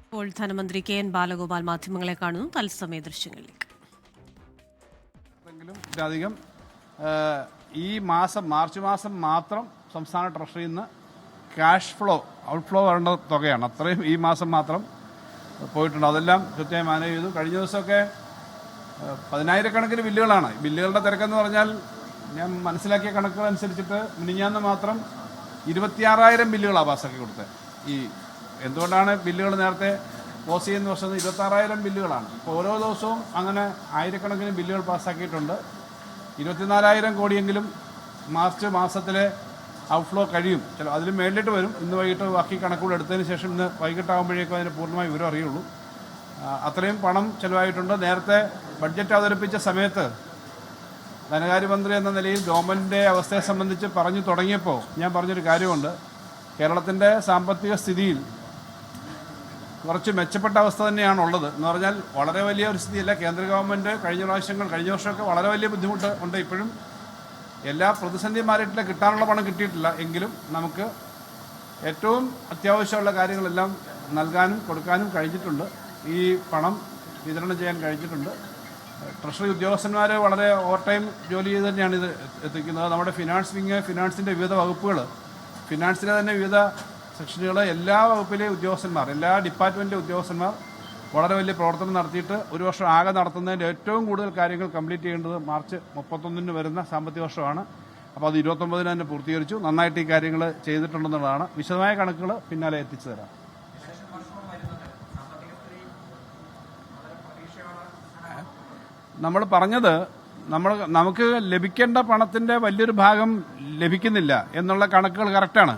ഇപ്പോൾ ധനമന്ത്രി K N Balagopal മാധ്യമങ്ങളെ കാണുന്നു. തത്സമയ ദൃശ്യങ്ങളിലേക്ക്. അധികം ഈ മാസം മാർച്ച് മാസം മാത്രം സംസ്ഥാന ട്രഷറിയിൽ നിന്ന് ക്യാഷ് ഫ്ലോ ഔട്ട്ഫ്ലോ വരേണ്ട തുകയാണ്. അത്രയും ഈ മാസം മാത്രം പോയിട്ടുണ്ട്. അതെല്ലാം കൃത്യമായി മാനേജ് ചെയ്തു. കഴിഞ്ഞ ദിവസമൊക്കെ 10,000-കണക്കിന് ബില്ലുകളാണ്. ബില്ലുകളുടെ തിരക്കെന്ന് പറഞ്ഞാൽ ഞാൻ മനസ്സിലാക്കിയ കണക്കുകൾ അനുസരിച്ചിട്ട് മിനിഞ്ഞാന്ന് മാത്രം 26,000 ബില്ലുകളാണ് പാസ്സാക്കി കൊടുത്തത്. ഈ എന്തുകൊണ്ടാണ് ബില്ലുകൾ നേരത്തെ പോസ് ചെയ്യുന്ന വർഷം 26,000 ബില്ലുകളാണ്. ഇപ്പോൾ ഓരോ ദിവസവും അങ്ങനെ ആയിരക്കണക്കിന് ബില്ലുകൾ പാസ്സാക്കിയിട്ടുണ്ട്. 24,000 കോടിയെങ്കിലും മാർച്ച് മാസത്തിലെ ഔട്ട്ഫ്ലോ കഴിയും. ചില അതിലും മേളിലിട്ട് വരും. ഇന്ന് വൈകിട്ട് ബാക്കി കണക്കുകൾ എടുത്തതിന് ശേഷം ഇന്ന് വൈകിട്ടാകുമ്പോഴേക്കും അതിന് പൂർണ്ണമായ വിവരം അറിയുള്ളൂ. അത്രയും പണം ചിലവായിട്ടുണ്ട്. നേരത്തെ ബഡ്ജറ്റ് അവതരിപ്പിച്ച സമയത്ത് ധനകാര്യമന്ത്രി എന്ന നിലയിൽ ഗവൺമെൻറ്റിൻ്റെ അവസ്ഥയെ സംബന്ധിച്ച് പറഞ്ഞു തുടങ്ങിയപ്പോൾ ഞാൻ പറഞ്ഞൊരു കാര്യമുണ്ട്. കേരളത്തിൻ്റെ സാമ്പത്തിക സ്ഥിതിയിൽ കുറച്ച് മെച്ചപ്പെട്ട അവസ്ഥ തന്നെയാണുള്ളത്. എന്ന് പറഞ്ഞാൽ വളരെ വലിയ ഒരു സ്ഥിതിയല്ല. കേന്ദ്ര ഗവൺമെൻറ് കഴിഞ്ഞ വർഷമൊക്കെ വളരെ വലിയ ബുദ്ധിമുട്ട് ഉണ്ട്. ഇപ്പോഴും എല്ലാ പ്രതിസന്ധിമാരായിട്ടില്ല, കിട്ടാനുള്ള പണം കിട്ടിയിട്ടില്ല. എങ്കിലും നമുക്ക് ഏറ്റവും അത്യാവശ്യമുള്ള കാര്യങ്ങളെല്ലാം നൽകാനും കൊടുക്കാനും കഴിഞ്ഞിട്ടുണ്ട്. ഈ പണം വിതരണം ചെയ്യാൻ കഴിഞ്ഞിട്ടുണ്ട്. ട്രഷറി ഉദ്യോഗസ്ഥന്മാർ വളരെ ഓവർ ടൈം ജോലി ചെയ്ത് തന്നെയാണ് ഇത് എത്തിക്കുന്നത്. നമ്മുടെ ഫിനാൻസ് വിങ്, ഫിനാൻസിൻ്റെ വിവിധ വകുപ്പുകൾ, ഫിനാൻസിലെ തന്നെ വിവിധ സെക്ഷനുകൾ, എല്ലാ വകുപ്പിലെ ഉദ്യോഗസ്ഥന്മാർ, എല്ലാ ഡിപ്പാർട്ട്മെൻറ്റിലെ ഉദ്യോഗസ്ഥന്മാർ വളരെ വലിയ പ്രവർത്തനം നടത്തിയിട്ട് ഒരു വർഷം ആകെ നടത്തുന്നതിൻ്റെ ഏറ്റവും കൂടുതൽ കാര്യങ്ങൾ കംപ്ലീറ്റ് ചെയ്യേണ്ടത് മാർച്ച് 31 വരുന്ന സാമ്പത്തിക വർഷമാണ്. അപ്പോൾ അത് 29 തന്നെ പൂർത്തീകരിച്ചു. നന്നായിട്ട് ഈ കാര്യങ്ങൾ ചെയ്തിട്ടുണ്ടെന്നുള്ളതാണ്. വിശദമായ കണക്കുകൾ പിന്നാലെ എത്തിച്ചു തരാം. നമ്മൾ പറഞ്ഞത് നമുക്ക് ലഭിക്കേണ്ട പണത്തിൻ്റെ വലിയൊരു ഭാഗം ലഭിക്കുന്നില്ല എന്നുള്ള കണക്കുകൾ കറക്റ്റാണ്.